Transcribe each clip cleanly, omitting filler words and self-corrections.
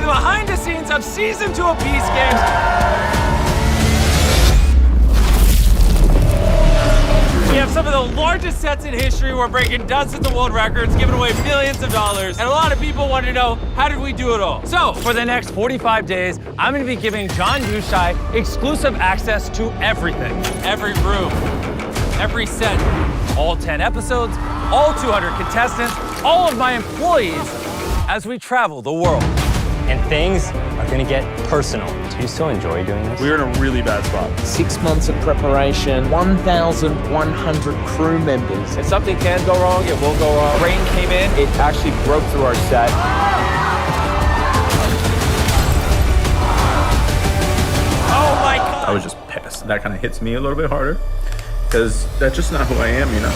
the behind the scenes of Season 2 of Beast Games. We have some of the largest sets in history. We're breaking dozens of world records, giving away millions of dollars. And a lot of people want to know, how did we do it all? So, for the next 45 days, I'm going to be giving John Yushai exclusive access to everything. Every room, every set, all 10 episodes, all 200 contestants, all of my employees as we travel the world. And things are gonna get personal. Do you still enjoy doing this? We're in a really bad spot. 6 months of preparation, 1,100 crew members. If something can go wrong, it will go wrong. Rain came in. It actually broke through our set. Oh my God. I was just pissed. That kind of hits me a little bit harder because that's just not who I am, you know?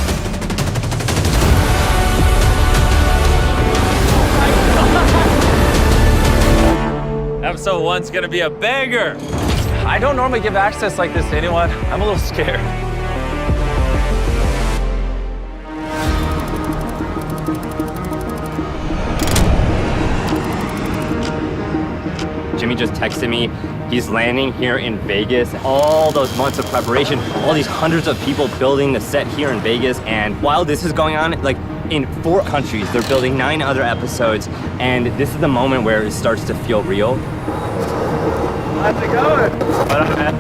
Episode 1's gonna be a banger. I don't normally give access like this to anyone. I'm a little scared. Jimmy just texted me. He's landing here in Vegas. All those months of preparation, all these hundreds of people building the set here in Vegas. And while this is going on, like in 4 countries, they're building 9 other episodes. And this is the moment where it starts to feel real. How's it going? What up, man?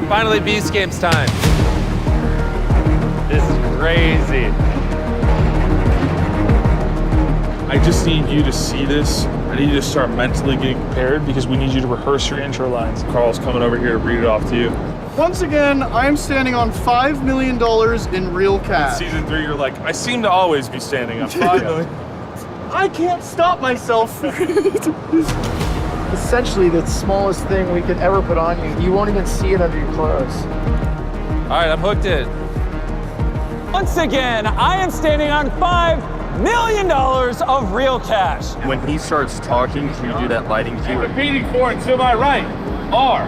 Finally, Beast Games time. This is crazy. I just need you to see this. I need you to start mentally getting prepared because we need you to rehearse your intro lines. Carl's coming over here to read it off to you. Once again, I am standing on $5 million in real cash. Season 3, you're like, I seem to always be standing on 5 million. I can't stop myself. Essentially, the smallest thing we could ever put on you. You won't even see it under your clothes. All right, I'm hooked in. Once again, I am standing on $5 million of real cash. When he starts talking, can you do that lighting cue? Competing for it to my right are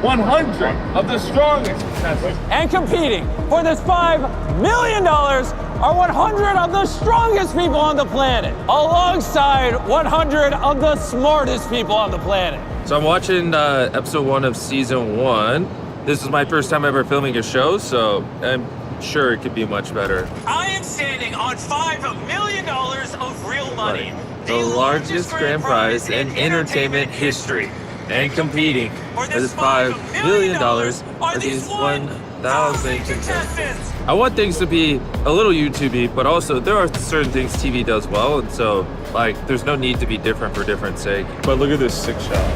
100 of the strongest contestants. And competing for this $5 million are 100 of the strongest people on the planet, alongside 100 of the smartest people on the planet. So I'm watching episode 1 of season 1. This is my first time ever filming a show, so I'm sure it could be much better. I am standing on $5 million of real money. The largest grand prize in entertainment history. And competing for this $5 million are these 1,000 contestants. I want things to be a little YouTube-y, but also there are certain things TV does well, and so like there's no need to be different for different sake. But look at this sick shot.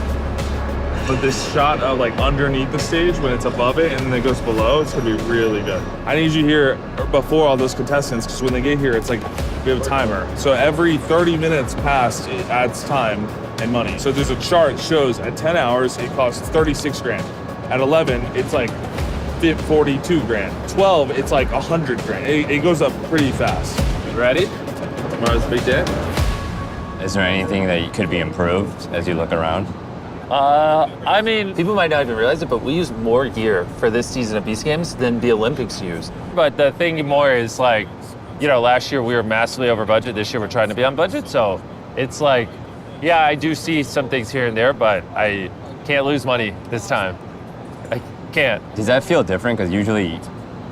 But this shot of like underneath the stage when it's above it and then it goes below, it's gonna be really good. I need you here before all those contestants because when they get here, it's like we have a timer. So every 30 minutes past, it adds time and money. So there's a chart that shows at 10 hours, it costs 36 grand. At 11, it's like 42 grand. 12, it's like 100 grand. It goes up pretty fast. Ready? Tomorrow's a big day. Is there anything that could be improved as you look around? I mean, people might not even realize it, but we use more gear for this season of Beast Games than the Olympics used. But the thing more is like, you know, last year we were massively over budget. This year we're trying to be on budget. So it's like, yeah, I do see some things here and there, but I can't lose money this time. I can't. Does that feel different? Because usually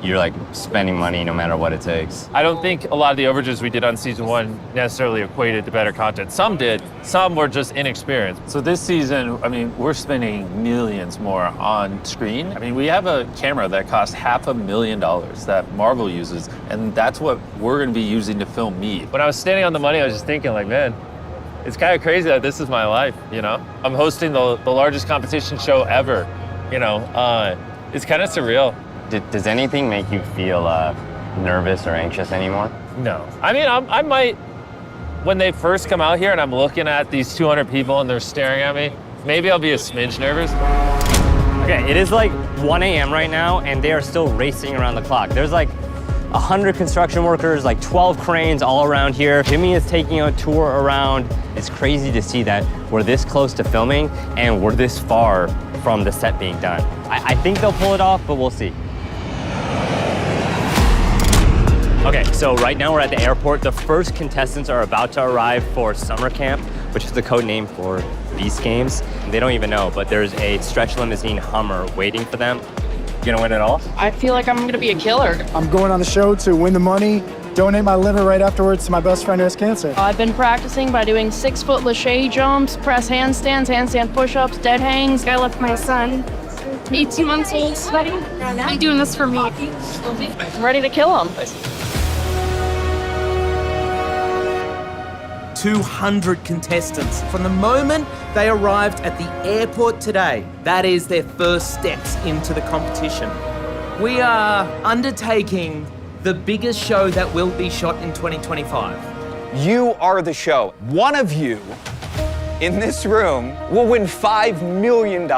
you're like spending money no matter what it takes. I don't think a lot of the overages we did on season 1 necessarily equated to better content. Some did, some were just inexperienced. So this season, I mean, we're spending millions more on screen. I mean, we have a camera that costs $500,000 that Marvel uses, and that's what we're gonna be using to film me. When I was standing on the money, I was just thinking like, man, it's kind of crazy that this is my life, you know? I'm hosting the largest competition show ever, you know? It's kind of surreal. Does anything make you feel nervous or anxious anymore? No. I mean, I might, when they first come out here and I'm looking at these 200 people and they're staring at me, maybe I'll be a smidge nervous. Okay, it is like 1 a.m. right now and they are still racing around the clock. There's like 100 construction workers, like 12 cranes all around here. Jimmy is taking a tour around. It's crazy to see that we're this close to filming and we're this far from the set being done. I think they'll pull it off, but we'll see. Okay, so right now we're at the airport. The first contestants are about to arrive for summer camp. which is the code name for Beast Games. They don't even know, but there's a stretch limousine Hummer waiting for them. You gonna win it all? I feel like I'm gonna be a killer. I'm going on the show to win the money, donate my liver right afterwards to my best friend who has cancer. I've been practicing by doing 6-foot lache jumps, press handstands, handstand push-ups, dead hangs. I left my son, 18 months old, sweating. I'm doing this for me. I'm ready to kill him. 200 contestants. From the moment they arrived at the airport today, that is their first steps into the competition. We are undertaking the biggest show that will be shot in 2025. You are the show. One of you in this room will win $5 million.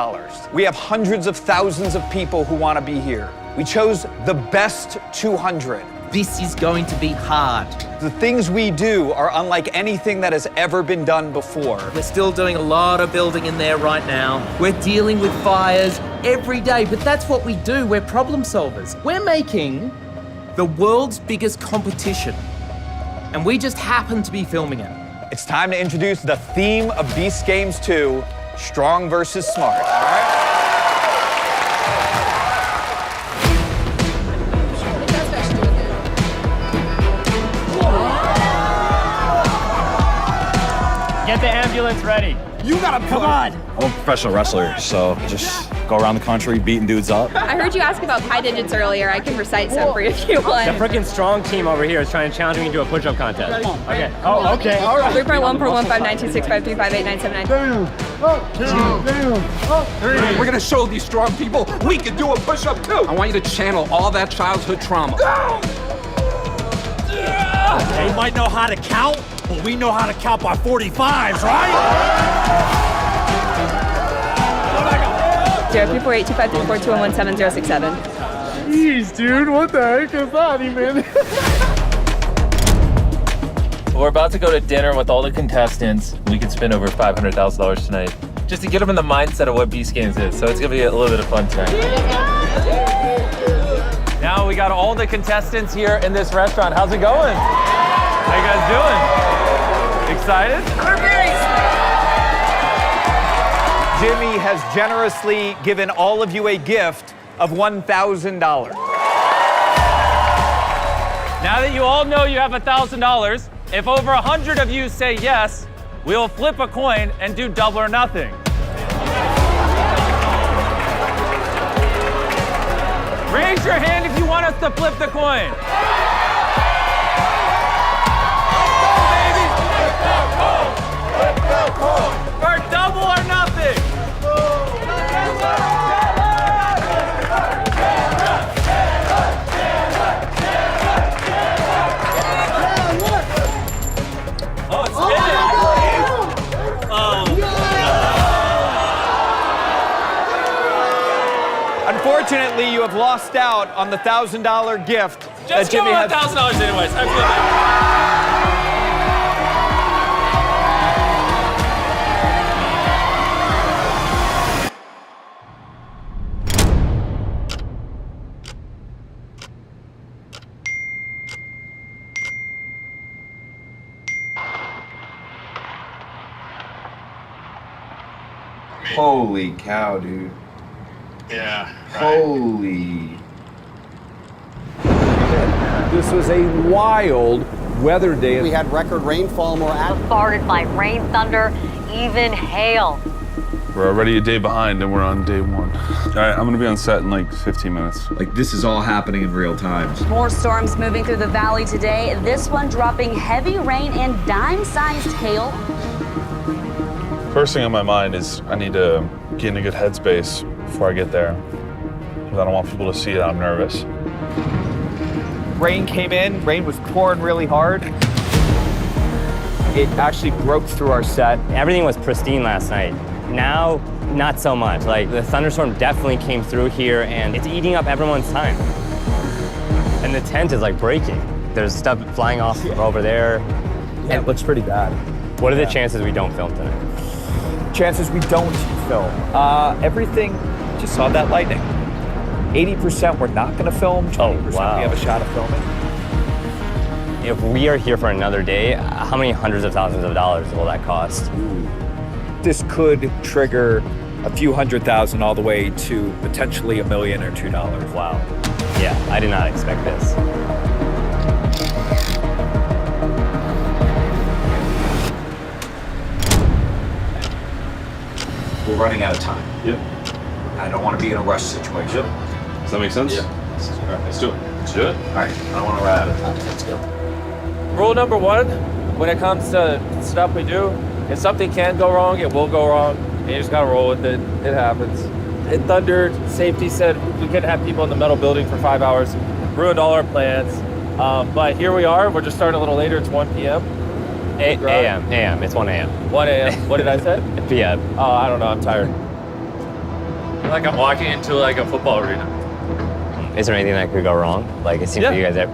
We have hundreds of thousands of people who want to be here. We chose the best 200. This is going to be hard. The things we do are unlike anything that has ever been done before. We're still doing a lot of building in there right now. We're dealing with fires every day, but that's what we do. We're problem solvers. We're making the world's biggest competition, and we just happen to be filming it. It's time to introduce the theme of Beast Games 2, Strong versus Smart. All right? Get the ambulance ready. You gotta come on. I'm a professional wrestler, so just go around the country beating dudes up. I heard you ask about pi digits earlier. I can recite some for you if you want. The freaking strong team over here is trying to challenge me to a push-up contest. Okay. Oh, okay. All right. 3.141592653589799. We're gonna show these strong people we can do a push-up too. I want you to channel all that childhood trauma. They might know how to count, but we know how to count by 45s, right? 034825342117067. Jeez, dude, what the heck is that even? We're about to go to dinner with all the contestants. We could spend over $500,000 tonight just to get them in the mindset of what Beast Games is. So it's gonna be a little bit of fun tonight. Now we got all the contestants here in this restaurant. How's it going? How you guys doing? Excited? Jimmy has generously given all of you a gift of $1,000. Now that you all know you have $1,000, if over 100 of you say yes, we'll flip a coin and do double or nothing. Raise your hand if you want us to flip the coin. Or double or nothing. Oh, it's spinning. Unfortunately, you have lost out on the $1,000 gift. Just give me $1,000 anyways. I feel bad. Holy cow, dude. Yeah. Holy. This was a wild weather day. We had record rainfall, more bombarded by rain, thunder, even hail. We're already a day behind and we're on day one. All right, I'm gonna be on set in like 15 minutes. Like, this is all happening in real time. More storms moving through the valley today. This one dropping heavy rain and dime-sized hail. First thing on my mind is I need to get in a good headspace before I get there. Because I don't want people to see that I'm nervous. Rain came in, rain was pouring really hard. It actually broke through our set. Everything was pristine last night. Now, not so much. Like, the thunderstorm definitely came through here and it's eating up everyone's time. And the tent is like breaking. There's stuff flying off over there. Yeah, it looks pretty bad. What are the chances we don't film tonight? Chances we don't film. Everything, just saw that lightning. 80% we're not gonna film, 20% we have a shot of filming. If we are here for another day, how many hundreds of thousands of dollars will that cost? This could trigger a few $100,000 all the way to potentially $1 million or $2. Wow. Yeah, I did not expect this. We're running out of time. Yep. I don't want to be in a rush situation. Yep. Does that make sense? Yeah. All right, let's do it. Let's do it. All right. I don't want to run out of time. Let's go. Rule number one, when it comes to stuff we do, if something can go wrong, it will go wrong. And you just gotta roll with it. It happens. It thundered. Safety said we couldn't have people in the metal building for 5 hours. Ruined all our plans. But here we are. We're just starting a little later. It's 1 p.m. A.M. It's 1 a.m. 1 a.m. What did I say? p.m. Oh, I don't know. I'm tired. Like I'm walking into like a football arena. Is there anything that could go wrong? Like it seems like you guys are.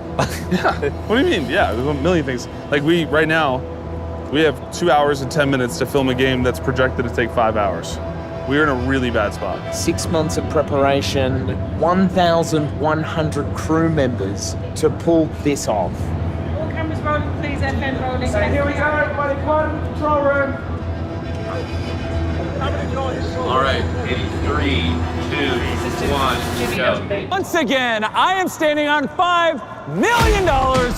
Yeah. What do you mean? Yeah, there's a million things. Like right now, we have 2 hours and 10 minutes to film a game that's projected to take 5 hours. We're in a really bad spot. 6 months of preparation, 1,100 crew members to pull this off. All cameras rolling, please. FM rolling. So here we go, everybody. Come on, control room. All right. 3, 2, 1, go. Once again, I am standing on $5 million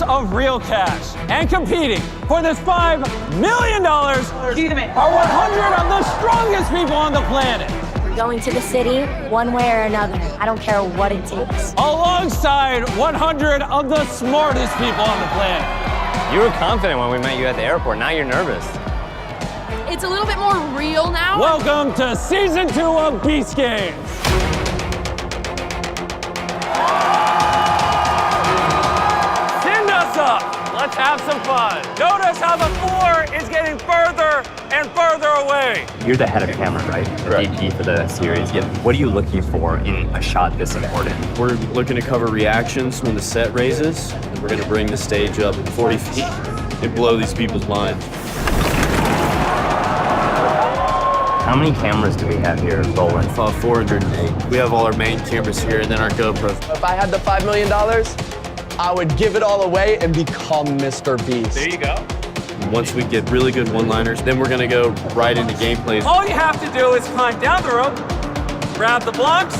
of real cash. And competing for this $5 million are 100 of the strongest people on the planet. We're going to the city one way or another. I don't care what it takes. Alongside 100 of the smartest people on the planet. You were confident when we met you at the airport. Now you're nervous. It's a little bit more real now. Welcome to season 2 of Beast Games. Send us up. Let's have some fun. Notice how the floor is getting further and further away. You're the head of camera, right? The DP for the series. Yep. What are you looking for in a shot this important? We're looking to cover reactions when the set raises. We're going to bring the stage up 40 feet and blow these people's minds. How many cameras do we have here rolling? 408. We have all our main cameras here and then our GoPros. If I had the $5 million, I would give it all away and become Mr. Beast. There you go. Once we get really good one-liners, then we're going to go right into gameplays. All you have to do is climb down the rope, grab the blocks,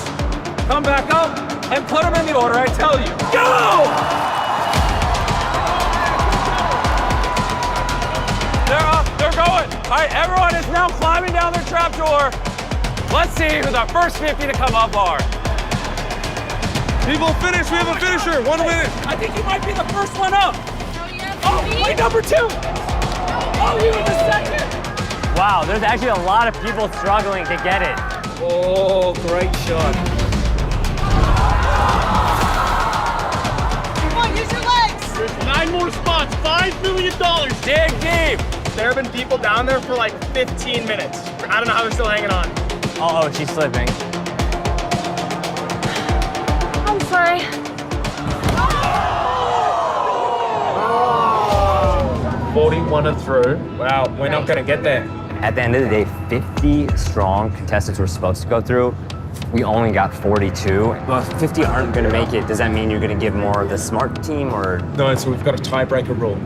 come back up, and put them in the order I tell you. Go! They're up, they're going. All right, everyone is now climbing down their trapdoor. Let's see who the first 50 to come up are. People finish, we have a finisher, 1 minute. I think you might be the first one up. Oh, wait, number 2. Oh, you were the second. Wow, there's actually a lot of people struggling to get it. Oh, great shot. Come on, use your legs. There's 9 more spots. $5 million. Dig deep. There have been people down there for like 15 minutes. I don't know how they're still hanging on. Oh, she's slipping. I'm sorry. 41 and through. Wow, we're not gonna get there. At the end of the day, 50 strong contestants were supposed to go through. We only got 42. Well, if 50 aren't gonna make it, does that mean you're gonna give more of the smart team or? No, so we've got a tiebreaker rule.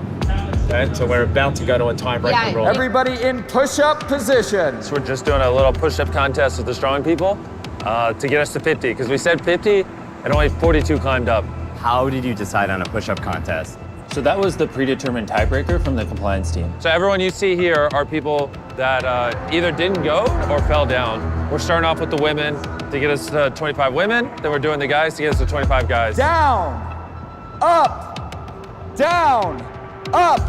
Okay, so we're about to go to a tiebreaker rule. Everybody in push-up position. So we're just doing a little push-up contest with the strong people to get us to 50, because we said 50 and only 42 climbed up. How did you decide on a push-up contest? So that was the predetermined tiebreaker from the compliance team. So everyone you see here are people that either didn't go or fell down. We're starting off with the women to get us to 25 women, then we're doing the guys to get us to 25 guys. Down, up, down, up.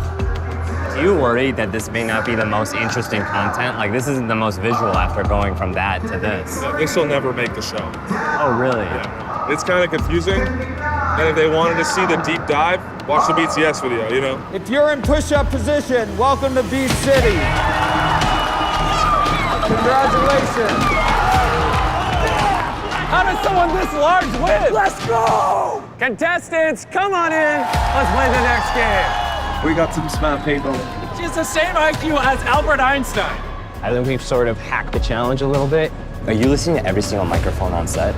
Do you worry that this may not be the most interesting content? Like, this isn't the most visual after going from that to this. This will never make the show. Oh, really? Yeah. It's kind of confusing. And if they wanted to see the deep dive, watch the BTS video, you know? If you're in push-up position, welcome to Beast City. Congratulations. How does someone this large win? Let's go! Contestants, come on in. Let's play the next game. We got some smart people. She's the same IQ as Albert Einstein. I think we've sort of hacked the challenge a little bit. Are you listening to every single microphone on set?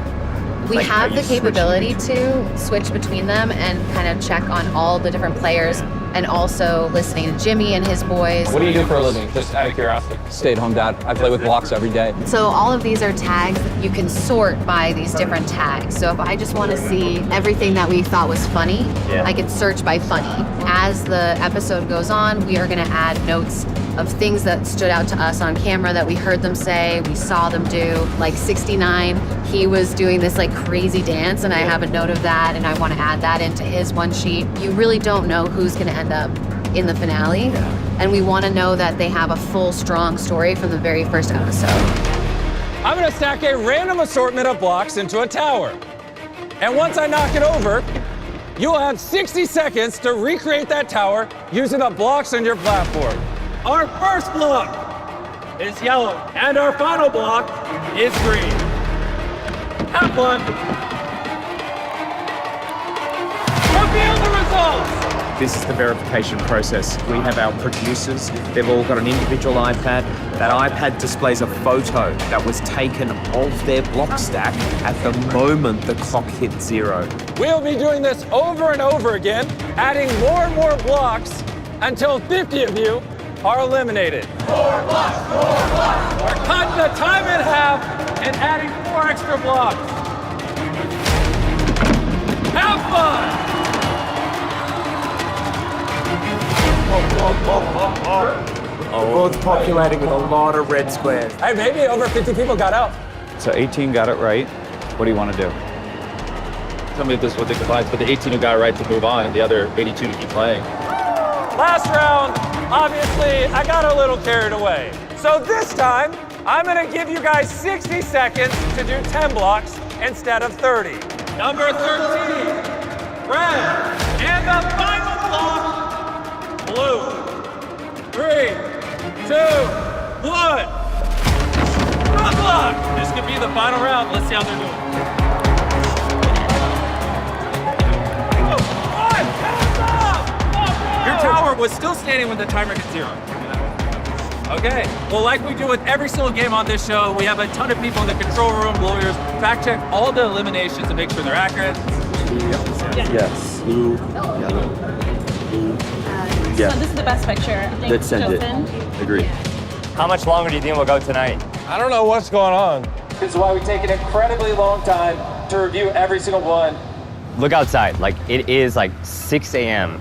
We have the capability to switch between them and kind of check on all the different players, and also listening to Jimmy and his boys. What do you do for a living? Just out of curiosity. Stay-at-home dad. I play with blocks every day. So all of these are tags. You can sort by these different tags. So if I just want to see everything that we thought was funny, I can search by funny. As the episode goes on, we are going to add notes of things that stood out to us on camera that we heard them say, we saw them do. Like 69, he was doing this like crazy dance, and I have a note of that, and I want to add that into his one sheet. You really don't know who's going to end up in the finale, and we want to know that they have a full, strong story from the very first episode. I'm gonna stack a random assortment of blocks into a tower. And once I knock it over, you'll have 60 seconds to recreate that tower using the blocks on your platform. Our first block is yellow, and our final block is green. Have fun. Reveal the results. This is the verification process. We have our producers. They've all got an individual iPad. That iPad displays a photo that was taken of their block stack at the moment the clock hit 0. We'll be doing this over and over again, adding more and more blocks until 50 of you are eliminated. More blocks, more blocks. We're cutting the time in half and adding 4 extra blocks. Have fun! Both populating with a lot of red squares. Hey, maybe over 50 people got out. So 18 got it right. What do you want to do? Tell me if this is what they combine, but the 18 who got it right to move on and the other 82 to keep playing. Last round, obviously, I got a little carried away. So this time, I'm gonna give you guys 60 seconds to do 10 blocks instead of 30. Number 13, red, and the final block, blue. 3, 2, 1. Good luck! This could be the final round. Let's see how they're doing. Your tower was still standing when the timer hit 0. Okay, well, like we do with every single game on this show, we have a ton of people in the control room, lawyers, fact check all the eliminations to make sure they're accurate. Yes. Blue, yellow, blue. Yeah. So this is the best picture. Let's send it. Agree. How much longer do you think we'll go tonight? I don't know what's going on. This is why we take an incredibly long time to review every single one. Look outside, like it is like 6 a.m.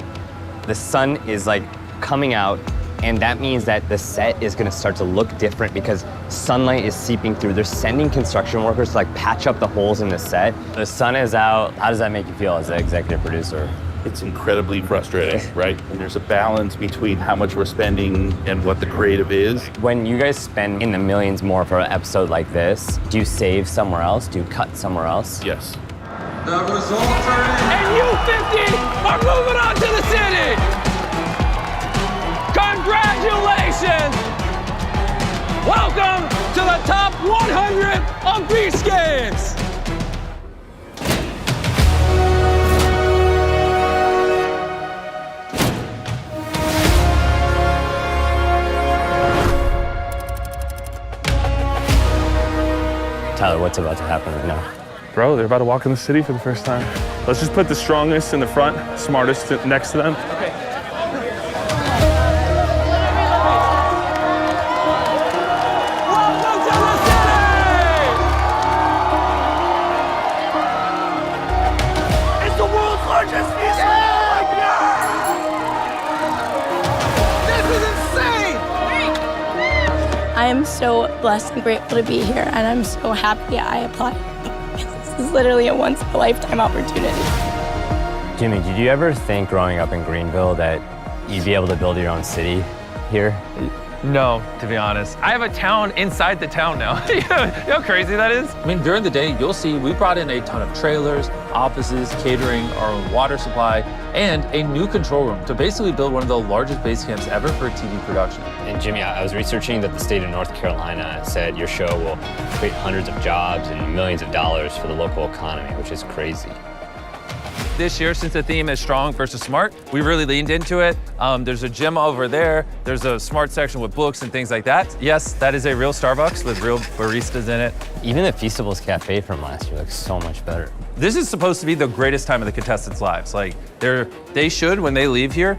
The sun is like coming out, and that means that the set is gonna start to look different because sunlight is seeping through. They're sending construction workers to like patch up the holes in the set. The sun is out. How does that make you feel as the executive producer? It's incredibly frustrating, right? And there's a balance between how much we're spending and what the creative is. When you guys spend in the millions more for an episode like this, do you save somewhere else? Do you cut somewhere else? Yes. The results are in. And you 50 are moving on to the city. Congratulations. Welcome to the top 100 of Beast Games. Tyler, what's about to happen right now? Bro, they're about to walk in the city for the first time. Let's just put the strongest in the front, smartest next to them. Okay. Welcome to the city! It's the world's largest museum! This is insane! I am so blessed and grateful to be here, and I'm so happy I applied. This is literally a once-in-a-lifetime opportunity. Jimmy, did you ever think growing up in Greenville that you'd be able to build your own city here? No, to be honest. I have a town inside the town now. You know how crazy that is? I mean, during the day, you'll see we brought in a ton of trailers, offices, catering, our own water supply, and a new control room to basically build one of the largest base camps ever for TV production. And Jimmy, I was researching that the state of North Carolina said your show will create hundreds of jobs and millions of dollars for the local economy, which is crazy. This year, since the theme is strong versus smart, we really leaned into it. There's a gym over there. There's a smart section with books and things like that. Yes, that is a real Starbucks with real baristas in it. Even the Feastables Cafe from last year looks so much better. This is supposed to be the greatest time of the contestants' lives. Like, they should, when they leave here,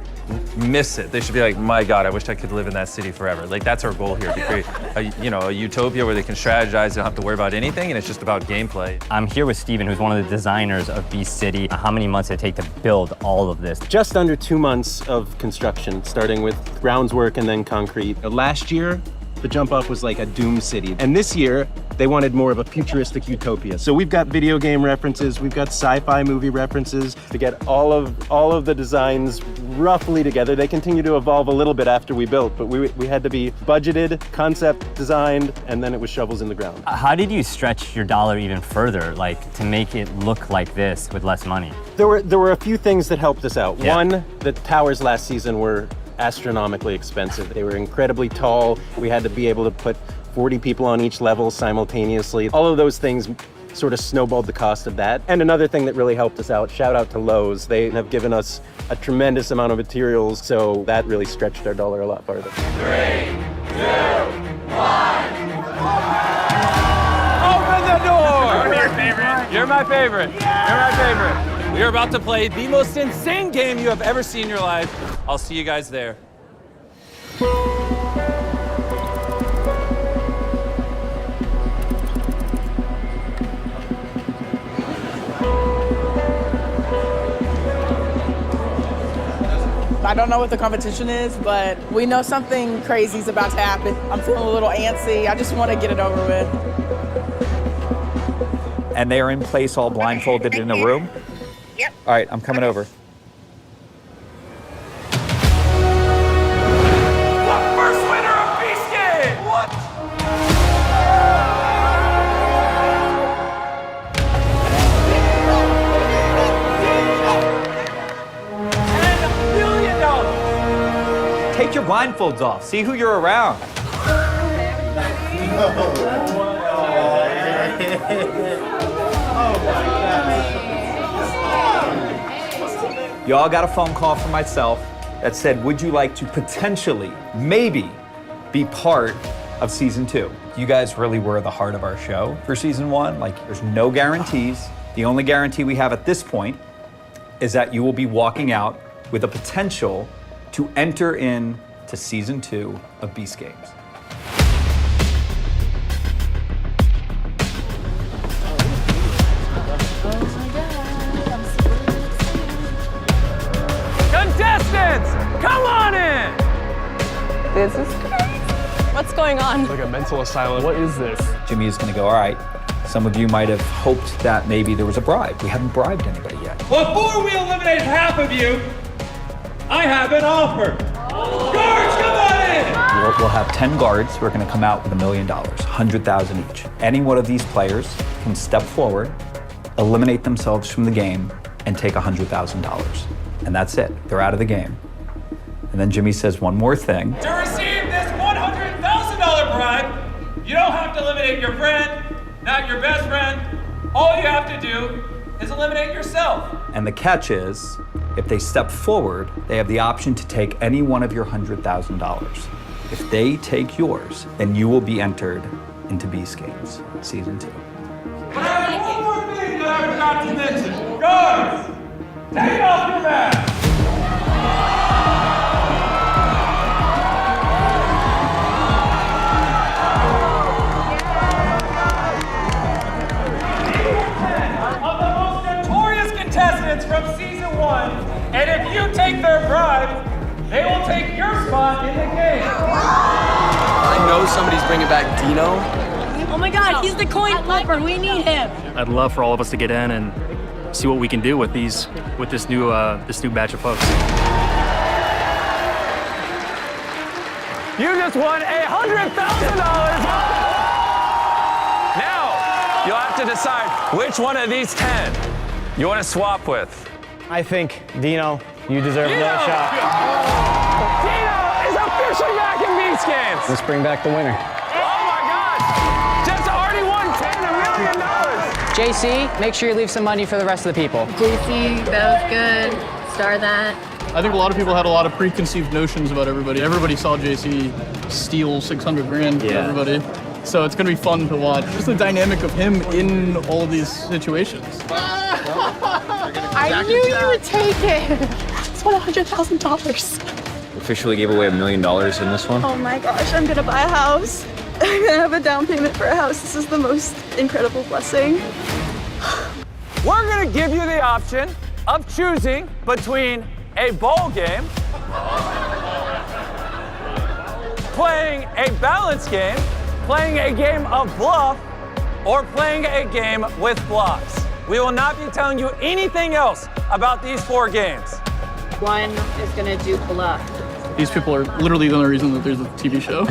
miss it. They should be like, my God, I wish I could live in that city forever. Like, that's our goal here, to create a utopia where they can strategize, they don't have to worry about anything, and it's just about gameplay. I'm here with Steven, who's one of the designers of Beast City. How many months did it take to build all of this? Just under 2 months of construction, starting with groundwork and then concrete. Last year, the jump off was like a doom city. And this year, they wanted more of a futuristic utopia. So we've got video game references, we've got sci-fi movie references to get all of the designs roughly together. They continue to evolve a little bit after we built, but we had to be budgeted, concept designed, and then it was shovels in the ground. How did you stretch your dollar even further, like to make it look like this with less money? There were a few things that helped us out. Yeah. One, the towers last season were astronomically expensive. They were incredibly tall. We had to be able to put 40 people on each level simultaneously. All of those things sort of snowballed the cost of that. And another thing that really helped us out, shout out to Lowe's. They have given us a tremendous amount of materials, so that really stretched our dollar a lot farther. 3, 2, 1. Open the door! You're my favorite. You're my favorite. You're my favorite. We are about to play the most insane game you have ever seen in your life. I'll see you guys there. I don't know what the competition is, but we know something crazy is about to happen. I'm feeling a little antsy. I just want to get it over with. And they are in place all blindfolded in a room? Yep. All right, I'm coming over. First winner of Beast Game! What? $10 million! Take your blindfolds off. See who you're around. Y'all got a phone call from myself that said, would you like to potentially, maybe, be part of season 2? You guys really were the heart of our show for season 1. Like, there's no guarantees. The only guarantee we have at this point is that you will be walking out with a potential to enter in to season 2 of Beast Games. Contestants, come on in! This is crazy. What's going on? Like a mental asylum. What is this? Jimmy is going to go, all right, some of you might have hoped that maybe there was a bribe. We haven't bribed anybody yet. Before we eliminate half of you, I have an offer. Guards, come on in! We'll have 10 guards who are going to come out with $1 million, 100,000 each. Any one of these players can step forward, eliminate themselves from the game, and take $100,000. And that's it. They're out of the game. And then Jimmy says one more thing. To receive this $100,000 bribe, you don't have to eliminate your friend, not your best friend. All you have to do is eliminate yourself. And the catch is, if they step forward, they have the option to take any one of your $100,000. If they take yours, then you will be entered into Beast Games Season 2. But I have one more thing that I forgot to mention. Guards, take off your mask. Of the most notorious contestants from season 1, and if you take their bribe, they will take your spot in the game. I know somebody's bringing back Dino. Oh my God, he's the coin flipper. We need him. I'd love for all of us to get in and see what we can do with this new batch of folks. You just won $100,000. Now, you'll have to decide which one of these 10 you want to swap with. I think, Dino, you deserve another shot. Dino is officially back in Beast Games. Let's bring back the winner. Oh my God! Jeff's already won $10 million. JC, make sure you leave some money for the rest of the people. JC, that was good. Star that. I think a lot of people had a lot of preconceived notions about everybody. Everybody saw JC steal 600 grand from everybody. So it's gonna be fun to watch. Just the dynamic of him in all of these situations. I knew you would take it. It's $100,000. Officially gave away $1 million in this one. Oh my gosh, I'm gonna buy a house. I'm gonna have a down payment for a house. This is the most incredible blessing. We're gonna give you the option of choosing between a bowl game, playing a balance game, playing a game of bluff, or playing a game with blocks. We will not be telling you anything else about these 4 games. One is gonna do bluff. These people are literally the only reason that there's a TV show.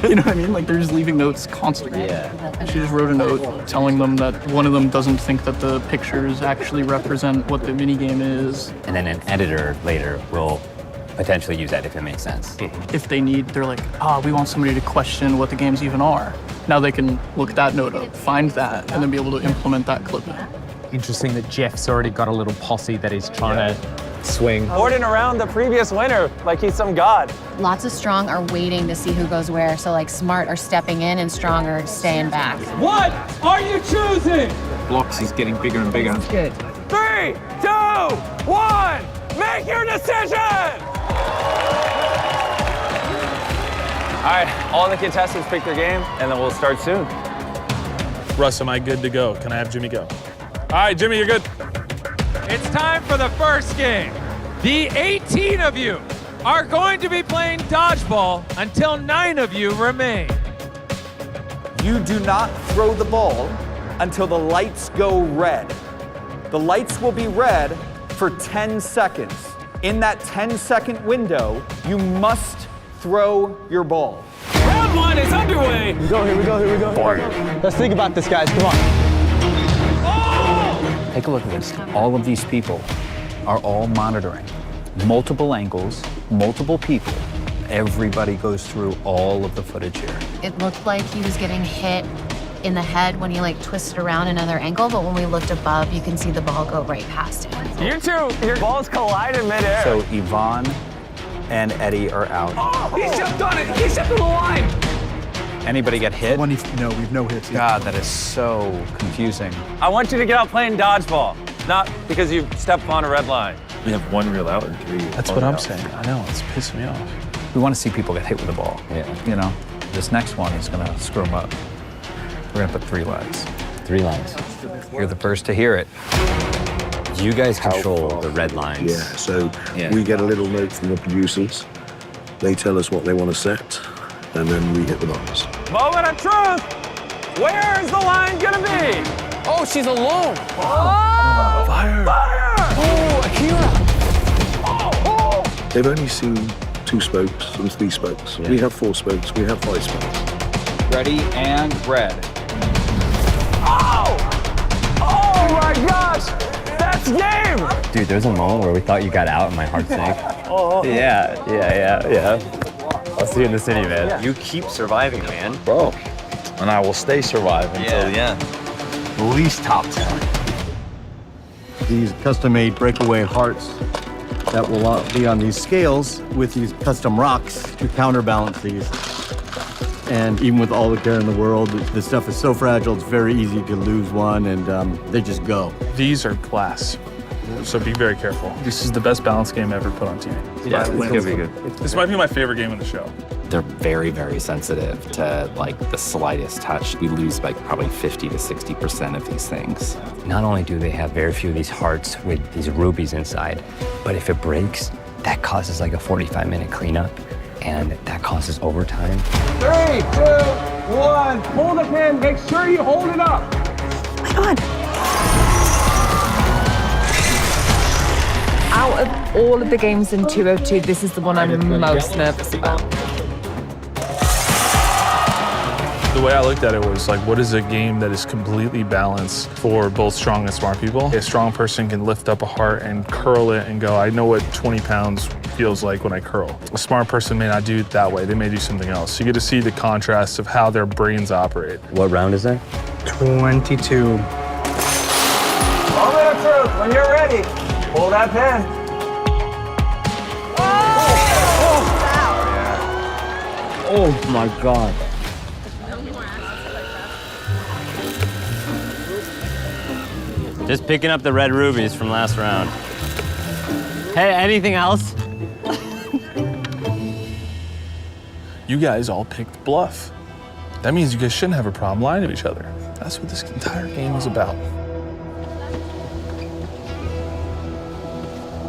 You know what I mean? Like, they're just leaving notes constantly. Yeah. She just wrote a note telling them that one of them doesn't think that the pictures actually represent what the minigame is. And then an editor later will potentially use that if it makes sense. If they need, they're like, we want somebody to question what the games even are. Now they can look that note up, find that, and then be able to implement that clip in. Interesting that Jeff's already got a little posse that he's trying to swing. Ordering around the previous winner like he's some god. Lots of strong are waiting to see who goes where. So like smart are stepping in and strong are staying back. What are you choosing? Blocks is getting bigger and bigger. 3, 2, 1, make your decision! All right, all the contestants pick their game, and then we'll start soon. Russ, am I good to go? Can I have Jimmy go? All right, Jimmy, you're good. It's time for the first game. The 18 of you are going to be playing dodgeball until 9 of you remain. You do not throw the ball until the lights go red. The lights will be red for 10 seconds. In that 10-second window, you must throw your ball. Round 1 is underway. Here we go, here we go, here we go. Let's think about this, guys. Come on. Take a look at this. All of these people are all monitoring multiple angles, multiple people. Everybody goes through all of the footage here. It looked like he was getting hit in the head when he like twisted around another angle, but when we looked above, you can see the ball go right past him. You two, your balls collide in midair. So Yvonne and Eddie are out. Oh, he stepped on it. He stepped on the line. Anybody get hit? No, we've no hits. God, that is so confusing. I want you to get out playing dodgeball, not because you stepped on a red line. We have 1 reel out and 3. That's what I'm saying. I know, it's pissing me off. We want to see people get hit with the ball. Yeah. You know, this next one is gonna screw them up. We're gonna put 3 lines. 3 lines. You're the first to hear it. You guys control the red lines. Yeah, so we get a little note from the producers. They tell us what they want to set, and then we hit the buttons. Moment of truth. Where is the line gonna be? Oh, she's alone. Oh! Fire! Fire! Oh, Akira. Oh! They've only seen 2 spokes and 3 spokes. We have 4 spokes, we have 5 spokes. Ready and red. Oh! Oh my gosh! That's game! Dude, there's a moment where we thought you got out and my heart sank. Oh. Yeah. I'll see you in the city, man. You keep surviving, man. Bro, and I will stay surviving until the end. At least top 10. These custom-made breakaway hearts that will be on these scales with these custom rocks to counterbalance these. And even with all the care in the world, this stuff is so fragile, it's very easy to lose one, and they just go. These are glass, so be very careful. This is the best balance game ever put on TV. Yeah, it's gonna be good. This might be my favorite game in the show. They're very, very sensitive to like the slightest touch. We lose like probably 50 to 60% of these things. Not only do they have very few of these hearts with these rubies inside, but if it breaks, that causes like a 45-minute cleanup, and that causes overtime. 3, 2, 1. Hold the pin. Make sure you hold it up. Oh my God. Out of all of the games in 202, this is the one I'm most nervous about. The way I looked at it was like, what is a game that is completely balanced for both strong and smart people? A strong person can lift up a heart and curl it and go, I know what 20 pounds feels like when I curl. A smart person may not do it that way. They may do something else. You get to see the contrast of how their brains operate. What round is that? 22. When you're ready, pull that pin. Oh my God. Just picking up the red rubies from last round. Hey, anything else? You guys all picked bluff. That means you guys shouldn't have a problem lying to each other. That's what this entire game is about.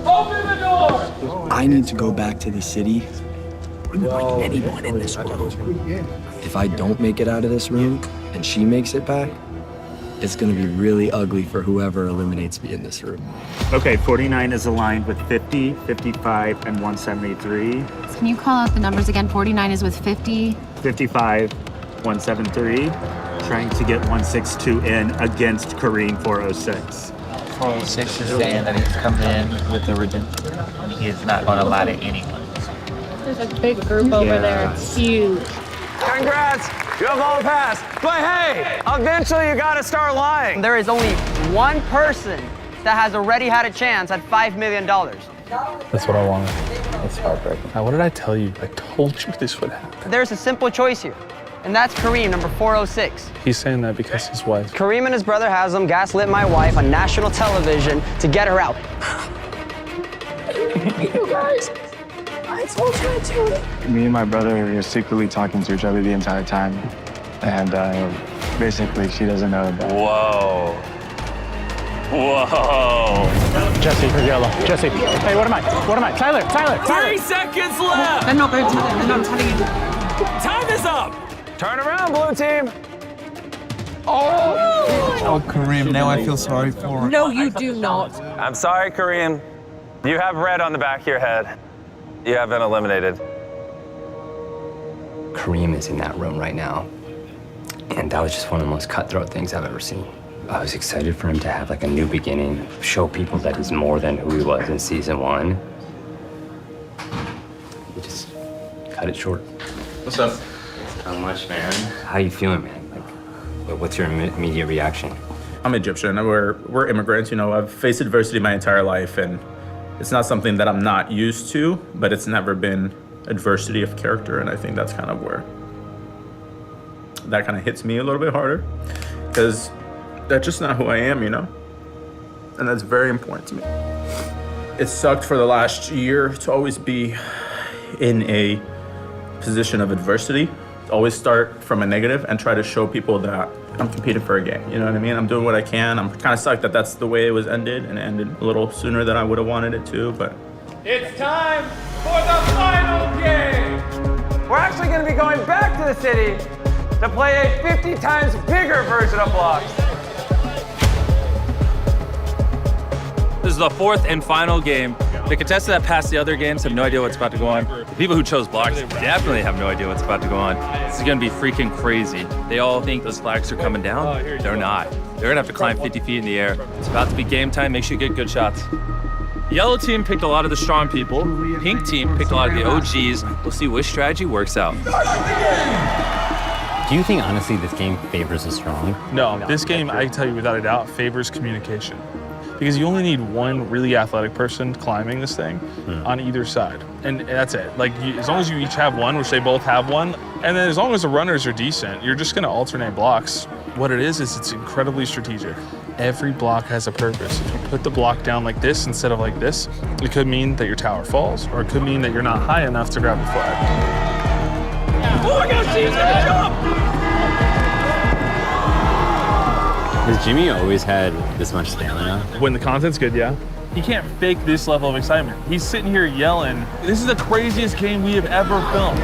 Open the door! I need to go back to the city like anyone in this world. If I don't make it out of this room and she makes it back, it's gonna be really ugly for whoever eliminates me in this room. Okay, 49 is aligned with 50, 55, and 173. Can you call out the numbers again? 49 is with 50. 55, 173. Trying to get 162 in against Kareem 406. 406 is saying that he's coming in with the redemption. He is not going to lie to anyone. There's a big group over there. It's huge. Congrats! You have all passed. But hey, eventually you gotta start lying. There is only one person that has already had a chance at $5 million. That's what I wanted. That's heartbreaking. Now, what did I tell you? I told you this would happen. There's a simple choice here, and that's Kareem, number 406. He's saying that because his wife. Kareem and his brother Haslam gaslit my wife on national television to get her out. You guys, I told you I do it. Me and my brother were secretly talking to each other the entire time. And basically, she doesn't know that. Whoa. Whoa. Jesse, you're yellow. Jesse. Hey, what am I? Tyler. 3 seconds left. They're not going to tell him. They're not telling him. Time is up. Turn around, blue team. Oh, Kareem, now I feel sorry for him. No, you do not. I'm sorry, Kareem. You have red on the back of your head. You have been eliminated. Kareem is in that room right now. And that was just one of the most cutthroat things I've ever seen. I was excited for him to have like a new beginning, show people that he's more than who he was in season 1. He just cut it short. What's up? How much, man? How you feeling, man? Like, what's your immediate reaction? I'm Egyptian. We're immigrants. You know, I've faced adversity my entire life, and it's not something that I'm not used to, but it's never been adversity of character, and I think that's kind of where that kind of hits me a little bit harder, because that's just not who I am, you know? And that's very important to me. It sucked for the last year to always be in a position of adversity, always start from a negative and try to show people that I'm competing for a game, you know what I mean? I'm doing what I can. I'm kind of sucked that that's the way it was ended, and it ended a little sooner than I would have wanted it to, but. It's time for the final game. We're actually gonna be going back to the city to play a 50 times bigger version of blocks. This is the 4th and final game. The contestants that passed the other games have no idea what's about to go on. The people who chose blocks definitely have no idea what's about to go on. This is gonna be freaking crazy. They all think those flags are coming down. They're not. They're gonna have to climb 50 feet in the air. It's about to be game time. Make sure you get good shots. Yellow team picked a lot of the strong people. Pink team picked a lot of the OGs. We'll see which strategy works out. Do you think, honestly, this game favors the strong? No, this game, I can tell you without a doubt, favors communication. Because you only need one really athletic person climbing this thing on either side. And that's it. Like, as long as you each have one, which they both have one, and then as long as the runners are decent, you're just gonna alternate blocks. What it is it's incredibly strategic. Every block has a purpose. If you put the block down like this instead of like this, it could mean that your tower falls, or it could mean that you're not high enough to grab the flag. Oh my gosh, she's gonna jump! Has Jimmy always had this much stamina? When the content's good, yeah. He can't fake this level of excitement. He's sitting here yelling, this is the craziest game we have ever filmed. We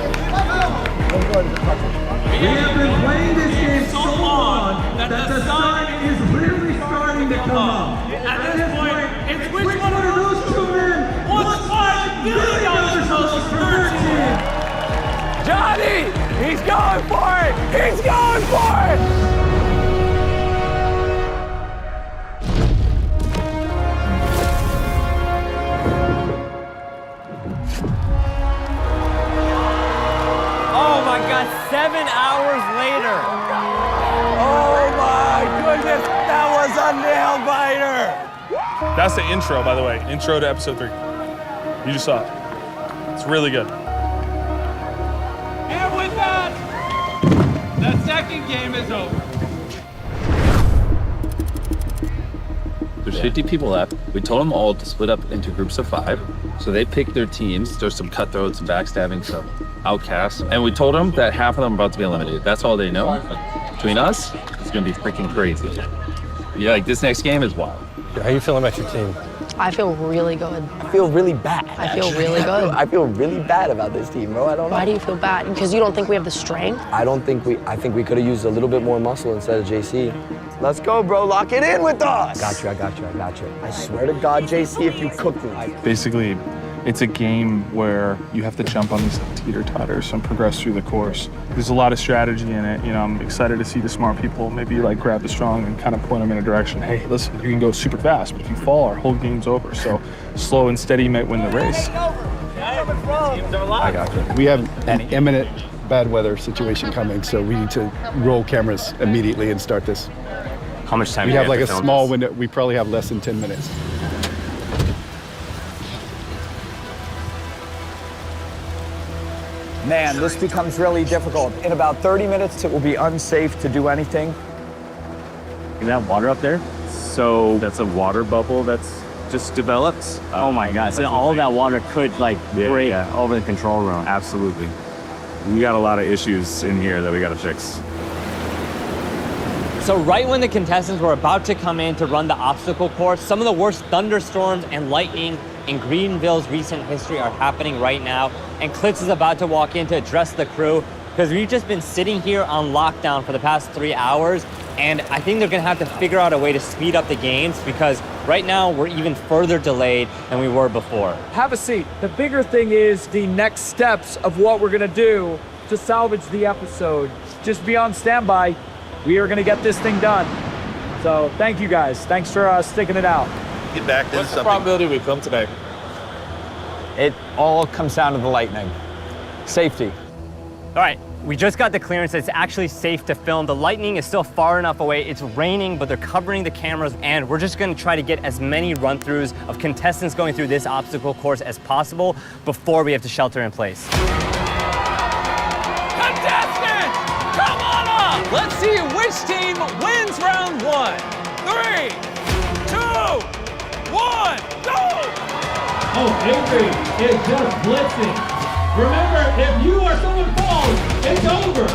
have been playing this game so long that the sun is literally starting to come up. At this point, it's which one of those two men wants $5 million for their team? Johnny! He's going for it! He's going for it! Oh my God, 7 hours later. Oh my goodness, that was a nail biter. That's the intro, by the way. Intro to episode 3. You just saw it. It's really good. And with that, the second game is over. There's 50 people left. We told them all to split up into groups of 5. So they picked their teams. There's some cutthroats, some backstabbing, some outcasts. And we told them that half of them are about to be eliminated. That's all they know. But between us, it's gonna be freaking crazy. Yeah, like this next game is wild. How you feeling about your team? I feel really good. I feel really bad. I feel really good. I feel really bad about this team, bro. I don't know. Why do you feel bad? Because you don't think we have the strength? I think we could have used a little bit more muscle instead of JC. Let's go, bro. Lock it in with us. I got you. I swear to God, JC, if you cook me. Basically, it's a game where you have to jump on these teeter-totters and progress through the course. There's a lot of strategy in it. You know, I'm excited to see the smart people maybe like grab the strong and kind of point them in a direction. Hey, listen, you can go super fast, but if you fall, our whole game's over. So slow and steady might win the race. I got you. We have an imminent bad weather situation coming, so we need to roll cameras immediately and start this. How much time we do have? We Like to a film small this? window. We probably have less than 10 minutes. Man, this becomes really difficult. In about 30 minutes, it will be unsafe to do anything. See that water up there? So that's a water bubble that's just developed. Oh my God, so all that water could like break over the control room. Absolutely. We got a lot of issues in here that we gotta fix. So right when the contestants were about to come in to run the obstacle course, some of the worst thunderstorms and lightning in Greenville's recent history are happening right now. And Klitz is about to walk in to address the crew because we've just been sitting here on lockdown for the past 3 hours. And I think they're gonna have to figure out a way to speed up the games because right now we're even further delayed than we were before. Have a seat. The bigger thing is the next steps of what we're gonna do to salvage the episode. Just be on standby. We are gonna get this thing done. So thank you guys. Thanks for sticking it out. Get back to What's the probability we film today? It all comes down to the lightning. Safety. All right, we just got the clearance. It's actually safe to film. The lightning is still far enough away. It's raining, but they're covering the cameras, and we're just gonna try to get as many run-throughs of contestants going through this obstacle course as possible before we have to shelter in place. Contestants, come on up! Let's see which team wins round 1. 3, 2, 1, go! Oh, Avery is just blitzing. Remember, if you or someone falls, it's over.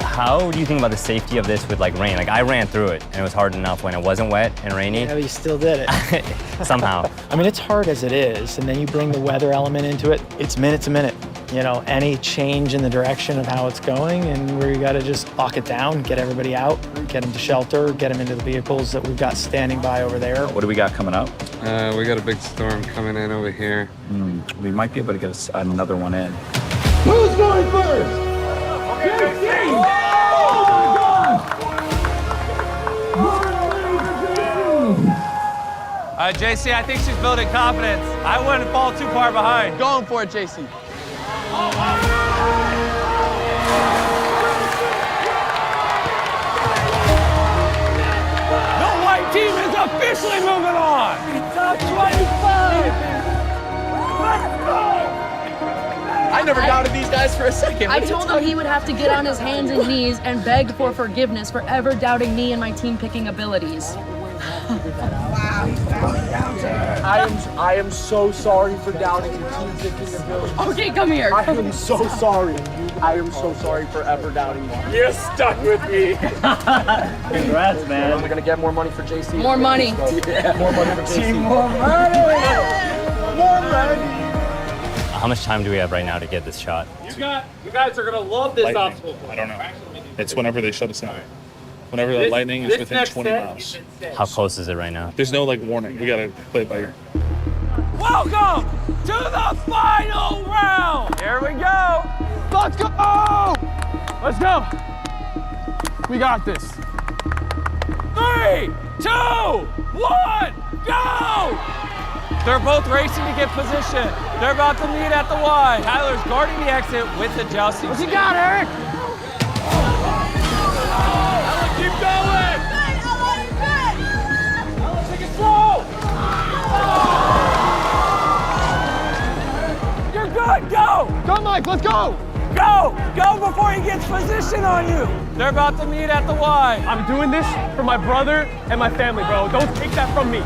How do you think about the safety of this with like rain? Like I ran through it and it was hard enough when it wasn't wet and rainy. Yeah, but you still did it. Somehow. I mean, it's hard as it is, and then you bring the weather element into it. It's minute to minute. You know, any change in the direction of how it's going, and we got to just lock it down, get everybody out, get them to shelter, get them into the vehicles that we've got standing by over there. What do we got coming up? We got a big storm coming in over here. We might be able to get another one in. Who's going first? JC! Oh my God! JC, I think she's building confidence. I wouldn't fall too far behind. Going for it, JC. The white team is officially moving on. Top 25! Let's go! I never doubted these guys for a second. I told him he would have to get on his hands and knees and beg for forgiveness for ever doubting me and my team picking abilities. I am so sorry for doubting your team picking ability. Okay, come here. I am so sorry. I am so sorry for ever doubting you. You're stuck with me. Congrats, man. We're gonna get more money for JC. More money. Yeah, more money for JC. More money. More money. How much time do we have right now to get this shot? You guys are gonna love this obstacle. I don't know. It's whenever they shut us down. Whenever the lightning is within 20 miles. How close is it right now? There's no like warning. We gotta play it by ear. Welcome to the final round. Here we go. Let's go! Let's go! We got this. 3, 2, 1, go! They're both racing to get position. They're about to meet at the Y. Tyler's guarding the exit with the jousting. What's he got, Eric? Keep going! Take it slow! You're good, go! Go, Mike, let's go! Go! Go before he gets position on you! They're about to meet at the Y. I'm doing this for my brother and my family, bro. Don't take that from me. It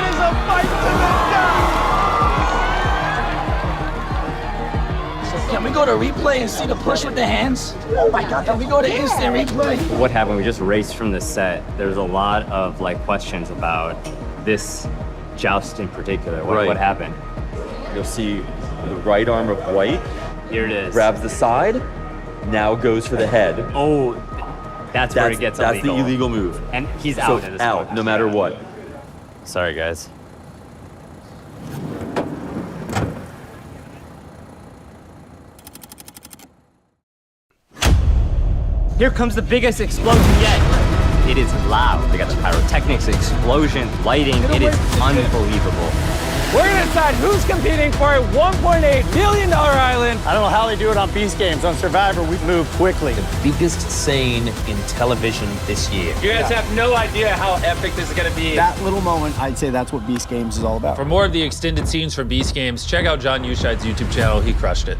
is a fight to the death! Can we go to replay and see the push with the hands? Oh my God, can we go to instant replay? What happened? We just raced from the set. There's a lot of like questions about this joust in particular. What happened? You'll see the right arm of White. Here it is. Grabs the side, now goes for the head. Oh, that's where it gets illegal. That's the illegal move. And he's so out at this out, point. no matter what. Sorry, guys. Here comes the biggest explosion yet. It is loud. They got the pyrotechnics, explosion, lighting. It is unbelievable. We're gonna decide who's competing for a $1.8 million island. I don't know how they do it on Beast Games. On Survivor, we move quickly. The biggest scene in television this year. You guys have no idea how epic this is gonna be. That little moment, I'd say that's what Beast Games is all about. For more of the extended scenes from Beast Games, check out John Uscheid's YouTube channel. He crushed it.